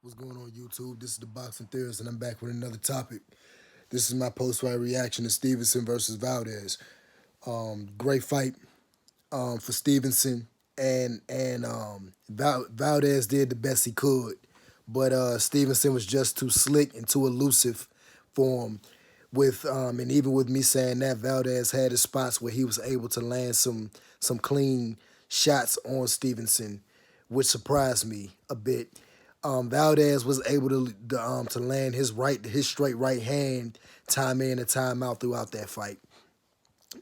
What's going on, YouTube? This is the Boxing Theorist, and I'm back with another topic. This is my post-fight reaction to Stevenson versus Valdez. Great fight for Stevenson, and Valdez did the best he could, but Stevenson was just too slick and too elusive for him. And even with me saying that, Valdez had his spots where he was able to land some clean shots on Stevenson, which surprised me a bit. Valdez was able to land his straight right hand time in and time out throughout that fight,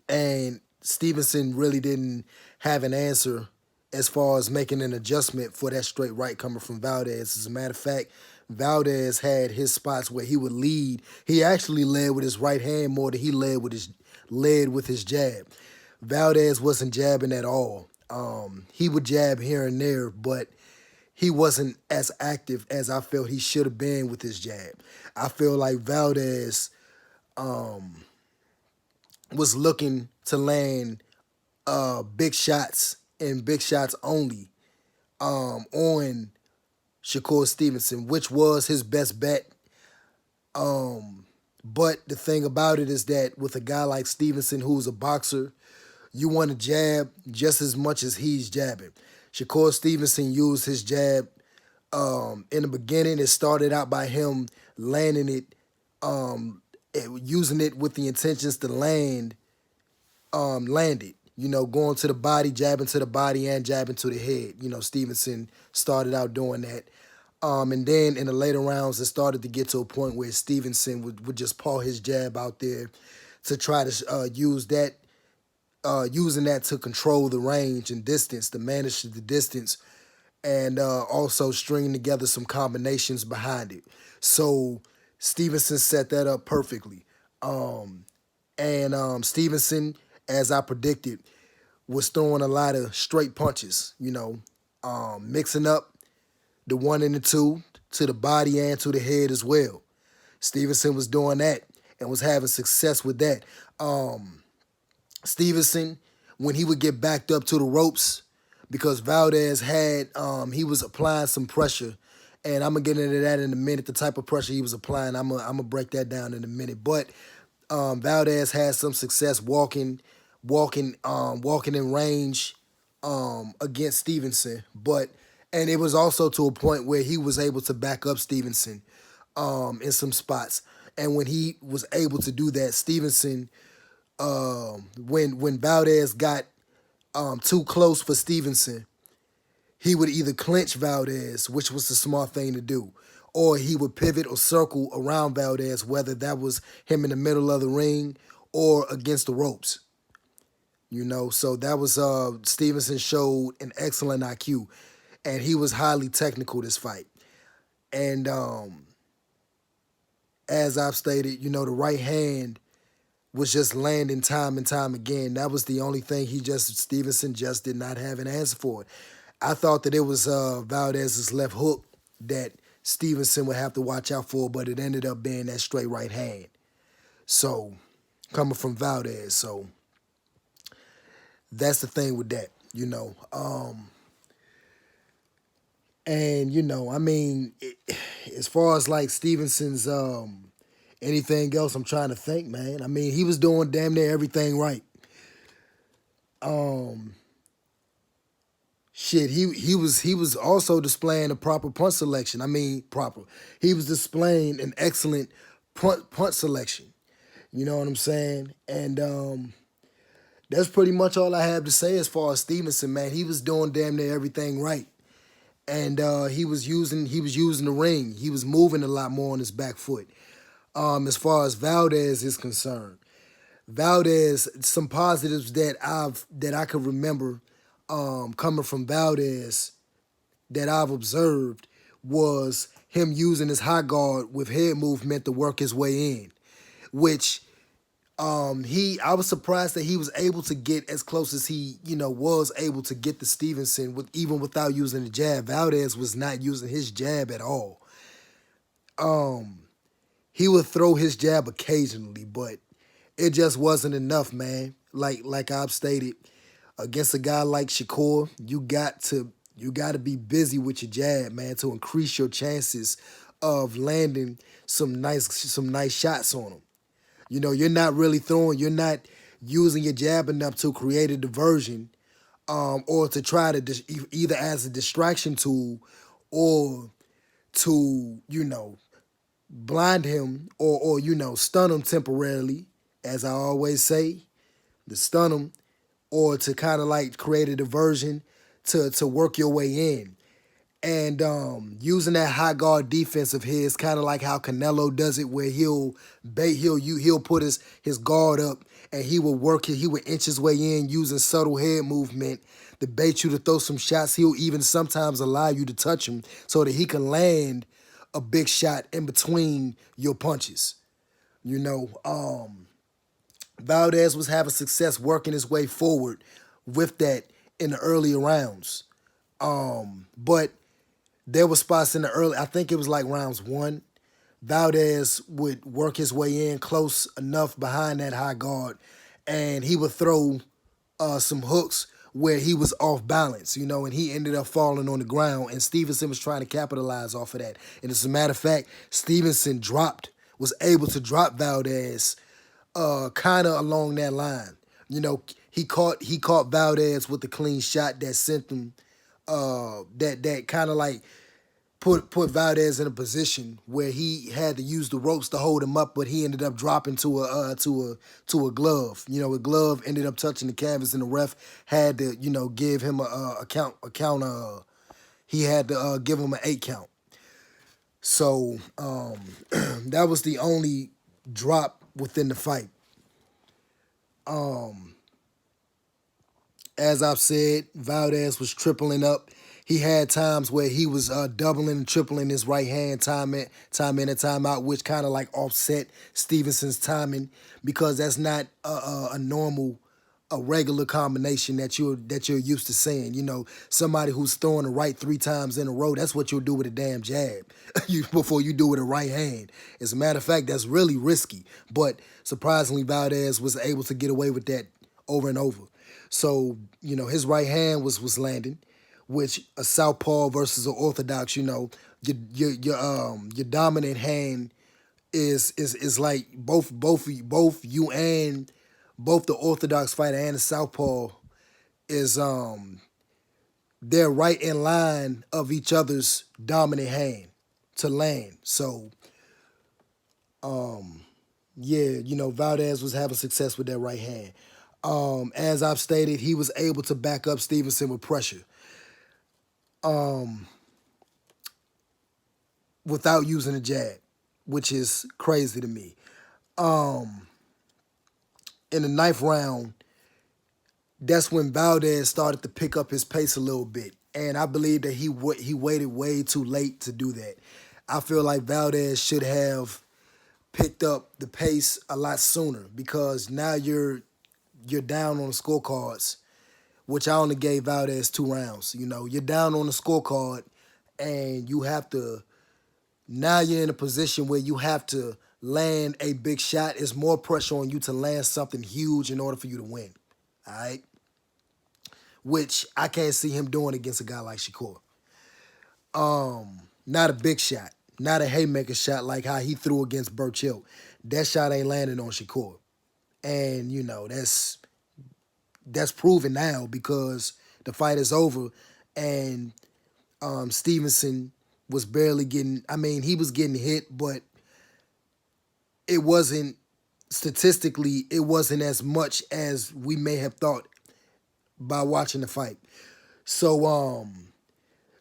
and Stevenson really didn't have an answer as far as making an adjustment for that straight right coming from Valdez. As a matter of fact, Valdez had his spots where he would lead. He actually led with his right hand more than he led with his jab. Valdez wasn't jabbing at all. He would jab here and there, but he wasn't as active as I felt he should have been with his jab. I feel like Valdez was looking to land big shots and big shots only on Shakur Stevenson, which was his best bet. But the thing about it is that with a guy like Stevenson, who's a boxer, you want to jab just as much as he's jabbing. Shakur Stevenson used his jab in the beginning. It started out by him landing it, using it with the intentions to land it. Going to the body, jabbing to the body, and jabbing to the head. Stevenson started out doing that. And then in the later rounds, it started to get to a point where Stevenson would just paw his jab out there to try to use that, using that to control the range and distance, to manage the distance, and also string together some combinations behind it. So Stevenson set that up perfectly. Stevenson, as I predicted, was throwing a lot of straight punches, mixing up the one and the two to the body and to the head as well. Stevenson was doing that and was having success with that. Stevenson, when he would get backed up to the ropes, because Valdez he was applying some pressure, and I'm gonna get into that in a minute. The type of pressure he was applying, I'm gonna break that down in a minute. But Valdez had some success walking in range against Stevenson, and it was also to a point where he was able to back up Stevenson in some spots. And when he was able to do that, Stevenson, when Valdez got too close for Stevenson, he would either clinch Valdez, which was the smart thing to do, or he would pivot or circle around Valdez, whether that was him in the middle of the ring or against the ropes. So that was Stevenson showed an excellent IQ, and he was highly technical this fight. And as I've stated, the right hand was just landing time and time again. That was the only thing Stevenson just did not have an answer for it. I thought that it was Valdez's left hook that Stevenson would have to watch out for, but it ended up being that straight right hand. So, coming from Valdez, so that's the thing with that, as far as like Stevenson's anything else, I'm trying to think, man. He was doing damn near everything right. He was also displaying a proper punch selection. He was displaying an excellent punch selection. You know what I'm saying? And that's pretty much all I have to say as far as Stevenson, man. He was doing damn near everything right. And he was using the ring. He was moving a lot more on his back foot. As far as Valdez is concerned, Valdez, some positives that I could remember coming from Valdez that I've observed was him using his high guard with head movement to work his way in, which I was surprised that he was able to get as close as he was able to get to Stevenson even without using the jab. Valdez was not using his jab at all. He would throw his jab occasionally, but it just wasn't enough, man. Like I've stated, against a guy like Shakur, you got to You got to be busy with your jab, man, to increase your chances of landing some nice shots on them. You're not really throwing, you're not using your jab enough to create a diversion, or to try to either as a distraction tool or to blind him or stun him temporarily, as I always say, to stun him or to kind of like create a diversion to work your way in. And using that high guard defense of his, kind of like how Canelo does it, where he'll put his guard up and he would inch his way in using subtle head movement to bait you to throw some shots. He'll even sometimes allow you to touch him so that he can land a big shot in between your punches. You know, Valdez was having success working his way forward with that in the earlier rounds. But there were spots in the early, I think it was like rounds one. Valdez would work his way in close enough behind that high guard, and he would throw some hooks where he was off balance, and he ended up falling on the ground. And Stevenson was trying to capitalize off of that. And as a matter of fact, Stevenson was able to drop Valdez kind of along that line. He caught Valdez with a clean shot that sent him that kind of like put Valdez in a position where he had to use the ropes to hold him up, but he ended up dropping to a glove. A glove ended up touching the canvas, and the ref had to give him a count. He had to give him an 8 count. So that was the only drop within the fight. As I've said, Valdez was tripling up. He had times where he was doubling and tripling his right hand time in and time out, which kind of like offset Stevenson's timing, because that's not a normal, a regular combination that you're used to seeing. Somebody who's throwing the right 3 times in a row, that's what you'll do with a damn jab before you do with a right hand. As a matter of fact, that's really risky. But surprisingly, Valdez was able to get away with that over and over. So, his right hand was landing, which a southpaw versus an orthodox, your dominant hand is like both you and both the orthodox fighter and the southpaw is they're right in line of each other's dominant hand to land. So yeah, Valdez was having success with that right hand. As I've stated, he was able to back up Stevenson with pressure. Without using a jab, which is crazy to me. In the 9th round, that's when Valdez started to pick up his pace a little bit, and I believe that he waited way too late to do that. I feel like Valdez should have picked up the pace a lot sooner, because now you're down on the scorecards, which I only gave Valdez 2 rounds. You're down on the scorecard, and now you're in a position where you have to land a big shot. It's more pressure on you to land something huge in order for you to win. All right? Which I can't see him doing against a guy like Shakur. Not a big shot. Not a haymaker shot like how he threw against Burchill. That shot ain't landing on Shakur. And, that's proven now, because the fight is over, and Stevenson was barely getting, he was getting hit, but statistically, it wasn't as much as we may have thought by watching the fight. So,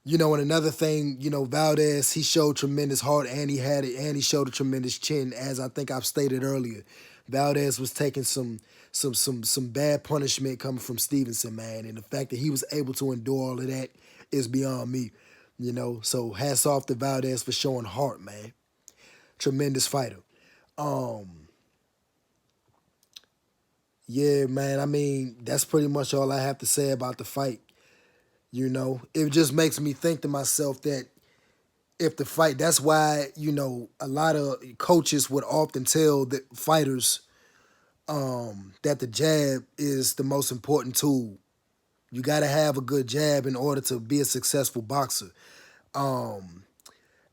and another thing, Valdez, he showed tremendous heart, and he showed a tremendous chin, as I think I've stated earlier. Valdez was taking some bad punishment coming from Stevenson, man, and the fact that he was able to endure all of that is beyond me. So hats off to Valdez for showing heart, man. Tremendous fighter. Yeah, man, that's pretty much all I have to say about the fight. It just makes me think to myself that if the fight, that's why, a lot of coaches would often tell the fighters that the jab is the most important tool You got to have a good jab in order to be a successful boxer. Um,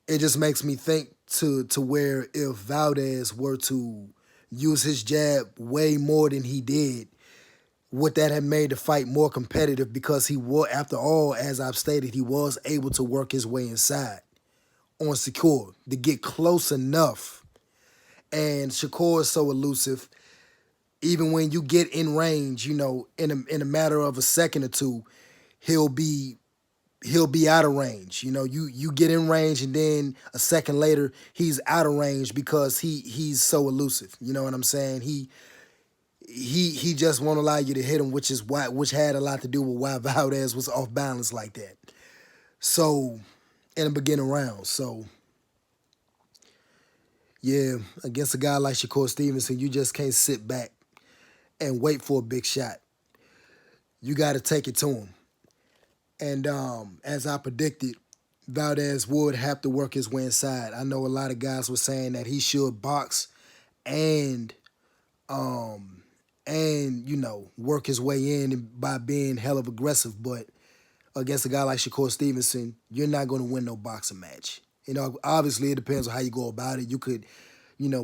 it just makes me think to where if Valdez were to use his jab way more than he did, would that have made the fight more competitive? Because he was, after all, as I've stated, he was able to work his way inside on Shakur to get close enough. And Shakur is so elusive. Even when you get in range, in a matter of a second or two, he'll be he'll be out of range. You get in range and then a second later he's out of range because he's so elusive. You know what I'm saying? He just won't allow you to hit him, which had a lot to do with why Valdez was off balance like that. So in the beginning round. So yeah, against a guy like Shakur Stevenson, you just can't sit back and wait for a big shot. You got to take it to him. And as I predicted, Valdez would have to work his way inside. I know a lot of guys were saying that he should box and um work his way in by being hell of aggressive. But against a guy like Shakur Stevenson, you're not going to win no boxing match. Obviously it depends on how you go about it. You could,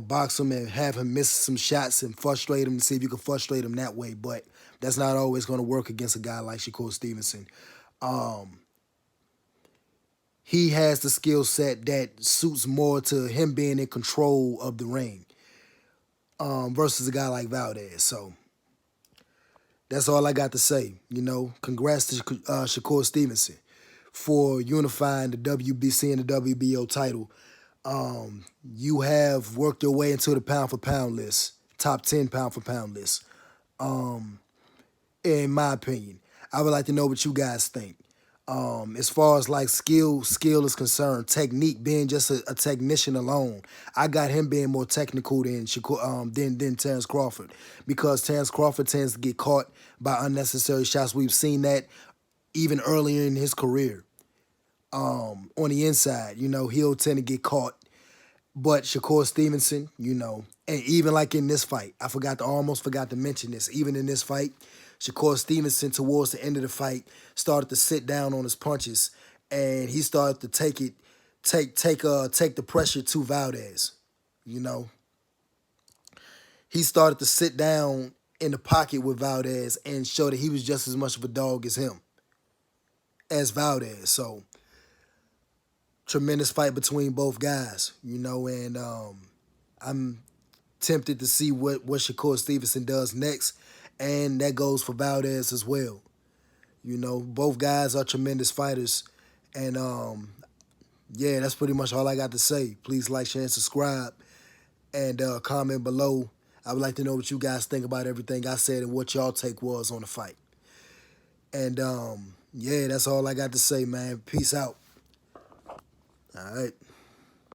box him and have him miss some shots and frustrate him and see if you can frustrate him that way. But that's not always going to work against a guy like Shakur Stevenson. He has the skill set that suits more to him being in control of the ring versus a guy like Valdez. So that's all I got to say. Congrats to Shakur Stevenson for unifying the WBC and the WBO title. You have worked your way into the pound for pound list, top 10 pound for pound list. In my opinion, I would like to know what you guys think. As far as like skill is concerned, technique being just a technician alone, I got him being more technical than than Terrence Crawford, because Terrence Crawford tends to get caught by unnecessary shots. We've seen that even earlier in his career. On the inside, he'll tend to get caught. But Shakur Stevenson, and even like in this fight, almost forgot to mention this. Even in this fight, Shakur Stevenson towards the end of the fight started to sit down on his punches, and he started to take the pressure to Valdez. He started to sit down in the pocket with Valdez and show that he was just as much of a dog as Valdez. So tremendous fight between both guys, and I'm tempted to see what Shakur Stevenson does next, and that goes for Valdez as well. Both guys are tremendous fighters, and yeah, that's pretty much all I got to say. Please like, share, and subscribe, and comment below. I would like to know what you guys think about everything I said and what y'all take was on the fight. And yeah, that's all I got to say, man. Peace out. All right.